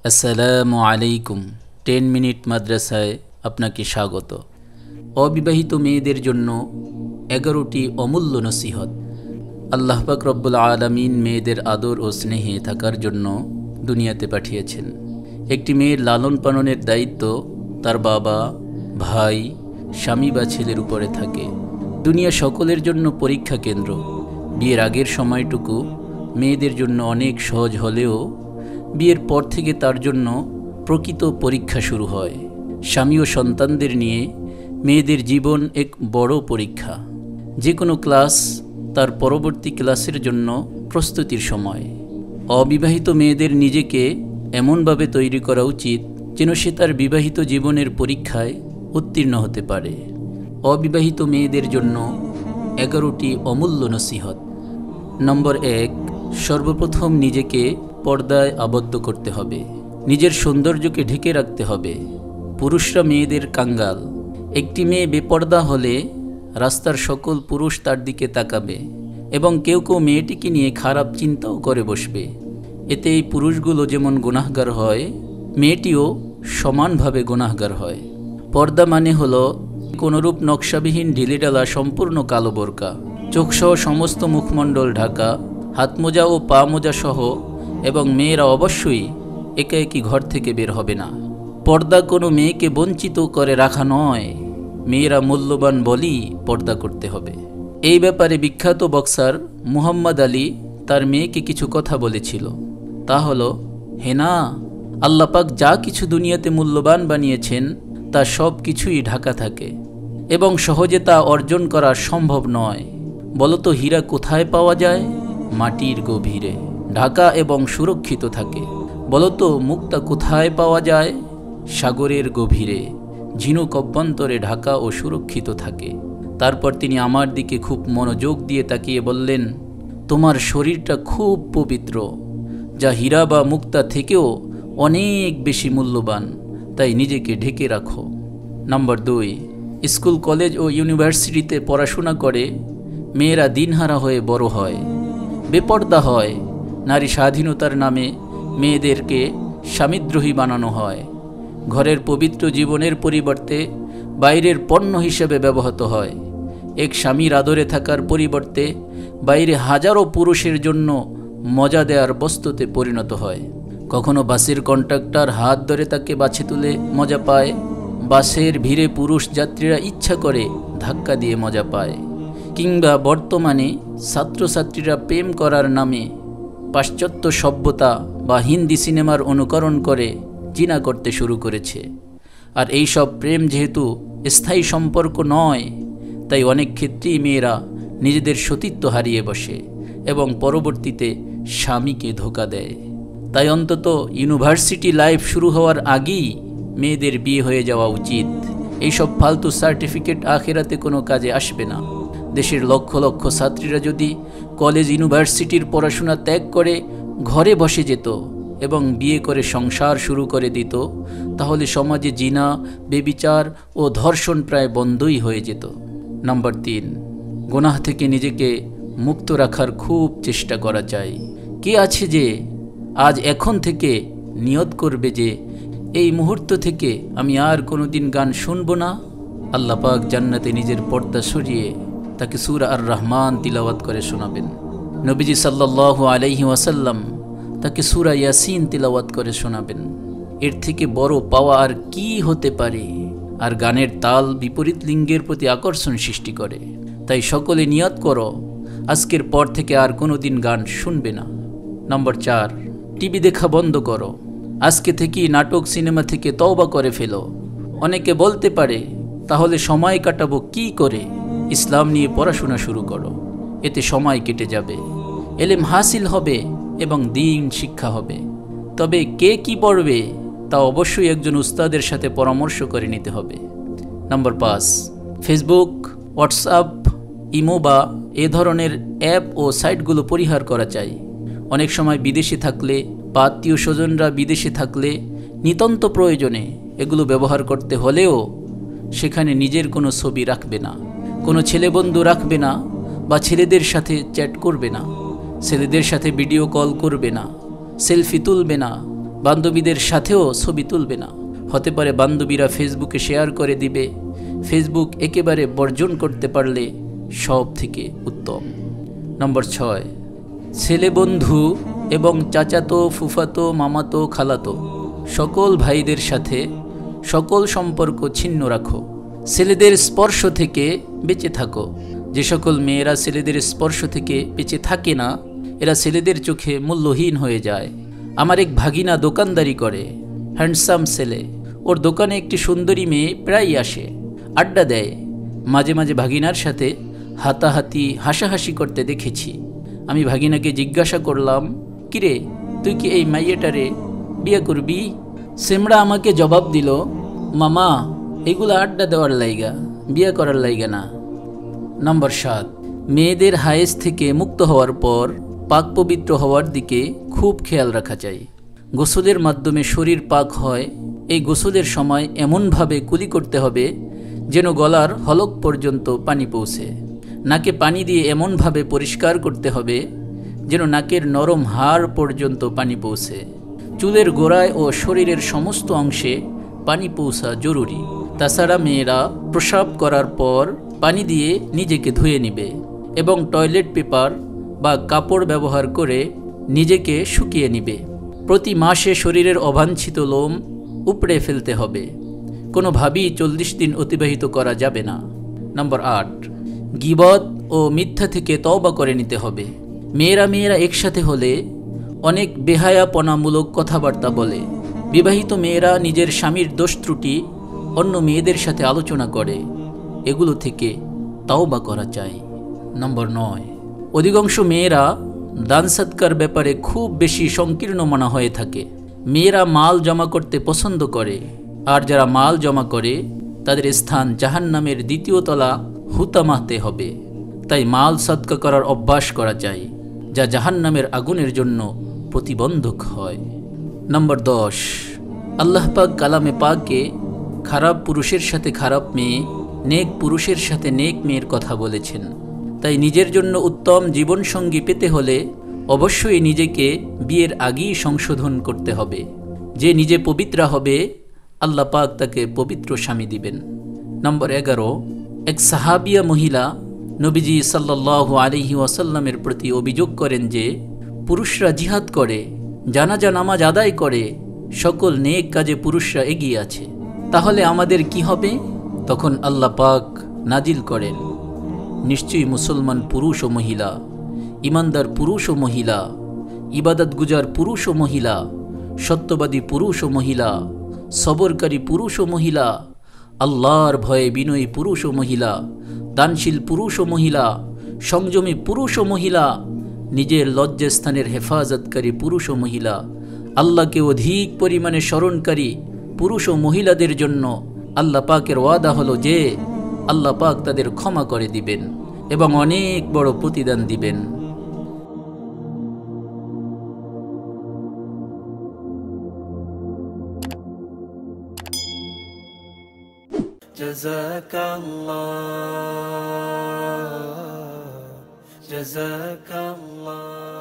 আসসালামু আলাইকুম। 10 মিনিট মাদ্রাসায় আপনাকে স্বাগত। অবিবাহিত মেয়েদের জন্য 11টি অমূল্য নসিহত। আল্লাহ পাক রব্বুল আলামিন মেয়েদের আদর ও স্নেহে থাকার জন্য দুনিয়াতে পাঠিয়েছেন। একটি মেয়ের লালন পালনের দায়িত্ব তার বাবা, ভাই, স্বামী বা ছেলের উপরে থাকে। দুনিয়া সকলের জন্য পরীক্ষা কেন্দ্র। বিয়ের আগের সময়টুকু মেয়েদের জন্য অনেক সহজ হলেও বিয়ের পর থেকে তার জন্য প্রকৃত পরীক্ষা শুরু হয়। স্বামী ও সন্তানদের নিয়ে মেয়েদের জীবন এক বড় পরীক্ষা। যে কোনো ক্লাস তার পরবর্তী ক্লাসের জন্য প্রস্তুতির সময়। অবিবাহিত মেয়েদের নিজেকে এমনভাবে তৈরি করা উচিত যেন সে তার বিবাহিত জীবনের পরীক্ষায় উত্তীর্ণ হতে পারে। অবিবাহিত মেয়েদের জন্য 11টি অমূল্য নসিহত। নম্বর 1, সর্বপ্রথম নিজেকে পর্দায় আবদ্ধ করতে হবে। নিজের সৌন্দর্যকে ঢেকে রাখতে হবে। পুরুষরা মেয়েদের কাঙ্গাল। একটি মেয়ে বেপর্দা হলে রাস্তার সকল পুরুষ তার দিকে তাকাবে এবং কেউ কেউ মেয়েটিকে নিয়ে খারাপ চিন্তাও করে বসবে। এতে এই পুরুষগুলো যেমন গুনাহগার হয়, মেয়েটিও সমানভাবে গুনাহগার হয়। পর্দা মানে হলো কোনোরূপ নকশাবিহীন ঢিলেঢালা সম্পূর্ণ কালো বোরকা, চোখসহ সমস্ত মুখমণ্ডল ঢাকা, হাত মোজা ও পা মোজা সহ, এবং মেয়েরা অবশ্যই একাএকি ঘর থেকে বের হবে না। পর্দা কোনো মেয়েকে বঞ্চিত করে রাখা নয়, মেয়েরা মূল্যবান বলেই পর্দা করতে হবে। এই ব্যাপারে বিখ্যাত বক্সার মুহাম্মদ আলী তার মেয়েকে কিছু কথা বলেছিল। তা হলো, হেনা, আল্লাহ পাক যা কিছু দুনিয়াতে মূল্যবান বানিয়েছেন তা সব কিছুই ঢাকা থাকে এবং সহজে তা অর্জন করা সম্ভব নয়। বলতো হীরা কোথায় পাওয়া যায়? মাটির গভীরে, ঢাকা এবং সুরক্ষিত থাকে। বলতো মুক্তা কোথায় পাওয়া যায়? সাগরের গভীরে, ঝিনুক অভ্যন্তরে ঢাকা ও সুরক্ষিত থাকে। তারপর তিনি আমার দিকে খুব মনোযোগ দিয়ে তাকিয়ে বললেন, তোমার শরীরটা খুব পবিত্র, যা হীরা বা মুক্তা থেকেও অনেক বেশি মূল্যবান, তাই নিজেকে ঢেকে রাখো। নম্বর 2, স্কুল, কলেজ ও ইউনিভার্সিটিতে পড়াশোনা করে মেয়েরা দিনহারা হয়ে বড় হয়, বেপর্দা হয়। নারী স্বাধীনতার নামে মেয়েদেরকে স্বামীদ্রোহী বানানো হয়। ঘরের পবিত্র জীবনের পরিবর্তে বাইরের পণ্য হিসেবে ব্যবহৃত হয়। এক স্বামীর আদরে থাকার পরিবর্তে বাইরে হাজারো পুরুষের জন্য মজা দেওয়ার বস্তুতে পরিণত হয়। কখনো বাসের কন্ডাক্টর হাত ধরে তাকে বাছে তুলে মজা পায়। বাসের ভিড়ে পুরুষ যাত্রীরা ইচ্ছা করে ধাক্কা দিয়ে মজা পায়। কিংবা বর্তমানে ছাত্রছাত্রীরা প্রেম করার নামে পাশ্চাত্য সভ্যতা বা হিন্দি সিনেমার অনুকরণ করে জিনা করতে শুরু করেছে। আর এই সব প্রেম যেহেতু স্থায়ী সম্পর্ক নয়, তাই অনেক ক্ষেত্রেই মেয়েরা নিজেদের সতীত্ব হারিয়ে বসে এবং পরবর্তীতে স্বামীকে ধোঁকা দেয়। তাই অন্তত ইউনিভার্সিটি লাইফ শুরু হওয়ার আগেই মেয়েদের বিয়ে হয়ে যাওয়া উচিত। এইসব ফালতু সার্টিফিকেট আখেরাতে কোনো কাজে আসবে না। দেশের লক্ষ লক্ষ ছাত্রীরা যদি কলেজ ইউনিভার্সিটির পড়াশোনা ত্যাগ করে ঘরে বসে যেত এবং বিয়ে করে সংসার শুরু করে দিত, তাহলে সমাজে জিনা, বেবিচার ও ধর্ষণ প্রায় বন্ধই হয়ে যেত। নম্বর 3, গুনাহ থেকে নিজেকে মুক্ত রাখার খুব চেষ্টা করা চাই। কে আছে যে আজ এখন থেকে নিয়ত করবে যে এই মুহূর্ত থেকে আমি আর কোনোদিন গান শুনব না? আল্লাহ পাক জান্নাতে নিজের পর্দা সরিয়ে তাকে সূরা আর রহমান তিলাওয়াত করে শোনাবেন। নবীজি সাল্লাল্লাহু আলাইহি ওয়াসাল্লাম তাকে সূরা ইয়াসিন তিলাওয়াত করে শোনাবেন। এর থেকে বড় পাওয়া আর কি হতে পারে? আর গানের তাল বিপরীত লিঙ্গের প্রতি আকর্ষণ সৃষ্টি করে। তাই সকলে নিয়ত করো, আজকের পর থেকে আর কোনোদিন গান শুনবে না। নম্বর 4, টিভি দেখা বন্ধ করো। আজকে থেকেই নাটক, সিনেমা থেকে তওবা করে ফেলো। অনেকে বলতে পারে, তাহলে সময় কাটাবো কি করে? ইসলাম নিয়ে পড়াশোনা শুরু করো, এতে সময় কেটে যাবে, এলেম হাসিল হবে এবং দ্বীন শিক্ষা হবে। তবে কে কি পড়বে তা অবশ্যই একজন উস্তাদের সাথে পরামর্শ করে নিতে হবে। নম্বর 5, ফেসবুক, হোয়াটসঅ্যাপ, ইমো বা এ ধরনের অ্যাপ ও সাইটগুলো পরিহার করা চাই। অনেক সময় বিদেশে থাকলে বা আত্মীয় স্বজনরা বিদেশে থাকলে নিতান্ত প্রয়োজনে এগুলো ব্যবহার করতে হলেও সেখানে নিজের কোনো ছবি রাখবে না, কোনো ছেলে বন্ধু রাখবে না, বা ছেলেদের সাথে চ্যাট করবে না, ছেলেদের সাথে ভিডিও কল করবে না, সেলফি তুলবে না, বান্ধবীদের সাথেও ছবি তুলবে না। হতে পারে বান্ধবীরা ফেসবুকে শেয়ার করে দিবে। ফেসবুক একেবারে বর্জন করতে পারলে সব থেকে উত্তম। নম্বর 6, ছেলে বন্ধু এবং চাচাতো, ফুফাতো, মামাতো, খালাতো সকল ভাইদের সাথে সকল সম্পর্ক ছিন্ন রাখো। ছেলেদের স্পর্শ থেকে বেঁচে থাকো। যে সকল মেয়েরা ছেলেদের স্পর্শ থেকে বেঁচে থাকে না, এরা ছেলেদের চোখে মূল্যহীন হয়ে যায়। আমার এক ভাগিনা দোকানদারি করে, হ্যান্ডসাম ছেলে। ওর দোকানে একটি সুন্দরী মেয়ে প্রায়ই আসে, আড্ডা দেয়। মাঝে মাঝে ভাগিনার সাথে হাতাহাতি, হাসাহাসি করতে দেখেছি। আমি ভাগিনাকে জিজ্ঞাসা করলাম, কিরে তুই কি এই মাইয়াটারে বিয়ে করবি? সেমড়া আমাকে জবাব দিল, মামা এগুলো আড্ডা দেওয়ার লাইগা, বিয়ে করার লাইগা না। নম্বর 7, মেয়েদের হায়েজ থেকে মুক্ত হওয়ার পর পাক পবিত্র হওয়ার দিকে খুব খেয়াল রাখা চাই। গোসলের মাধ্যমে শরীর পাক হয়। এই গোসলের সময় এমনভাবে কুলি করতে হবে যেন গলার হলক পর্যন্ত পানি পৌঁছে। নাকে পানি দিয়ে এমনভাবে পরিষ্কার করতে হবে যেন নাকের নরম হাড় পর্যন্ত পানি পৌঁছে। চুলের গোড়ায় ও শরীরের সমস্ত অংশে পানি পৌঁছা জরুরি। তাছাড়া মেয়েরা প্রস্রাব করার পর পানি দিয়ে নিজেকে ধুয়ে নেবে এবং টয়লেট পেপার বা কাপড় ব্যবহার করে নিজেকে শুকিয়ে নেবে। প্রতি মাসে শরীরের অবাঞ্ছিত লোম উপড়ে ফেলতে হবে। কোনোভাবেই 40 দিন অতিবাহিত করা যাবে না। নম্বর 8, গীবত ও মিথ্যা থেকে তওবা করে নিতে হবে। মেয়েরা একসাথে হলে অনেক বেহায়াপনামূলক কথাবার্তা বলে। বিবাহিত মেয়েরা নিজের স্বামীর দোষ ত্রুটি অন্য মেয়েদের সাথে আলোচনা করে। এগুলো থেকে তওবা করা চাই। নম্বর 9, অধিকাংশ মেয়েরা দান সৎকার ব্যাপারে খুব বেশি সংকীর্ণ মনা হয়ে থাকে। মেয়েরা মাল জমা করতে পছন্দ করে, আর যারা মাল জমা করে তাদের স্থান জাহান্নামের 2য় তলা হুতামাতে হবে। তাই মাল সদকা করার অভ্যাস করা চাই, যা জাহান্নামের আগুনের জন্য প্রতিবন্ধক হয়। নম্বর 10, আল্লাহ পাক কালামে পাকে খারাপ পুরুষের সাথে খারাপ মেয়ে, নেক পুরুষের সাথে নেক মেয়ের কথা বলেছেন। তাই নিজের জন্য উত্তম জীবনসঙ্গী পেতে হলে অবশ্যই নিজেকে বিয়ের আগেই সংশোধন করতে হবে। যে নিজে পবিত্রা হবে, আল্লাহ পাক তাকে পবিত্র স্বামী দিবেন। নম্বর 11, এক সাহাবিয়া মহিলা নবীজি সাল্লাল্লাহু আলাইহি ওয়াসাল্লামের প্রতি অভিযোগ করেন যে পুরুষরা জিহাদ করে, জানাজা নামাজ আদায় করে, সকল নেক কাজে পুরুষরা এগিয়ে আছে, তাহলে আমাদের কি হবে? তখন আল্লাহ পাক নাজিল করেন, নিশ্চয়ই মুসলমান পুরুষ ও মহিলা, ইমানদার পুরুষ ও মহিলা, ইবাদত গুজার পুরুষ ও মহিলা, সত্যবাদী পুরুষ ও মহিলা, সবরকারী পুরুষ ও মহিলা, আল্লাহর ভয়ে বিনয়ী পুরুষ ও মহিলা, দানশীল পুরুষ ও মহিলা, সংযমী পুরুষ ও মহিলা, নিজের লজ্জাস্থানের হেফাজতকারী পুরুষ ও মহিলা, আল্লাহকে অধিক পরিমাণে স্মরণকারী পুরুষ ও মহিলাদের জন্য আল্লাহ পাকের ওয়াদা হলো যে আল্লাহ পাক তাদের ক্ষমা করে দিবেন এবং অনেক বড় প্রতিদান দিবেন। জাযাকাল্লাহ।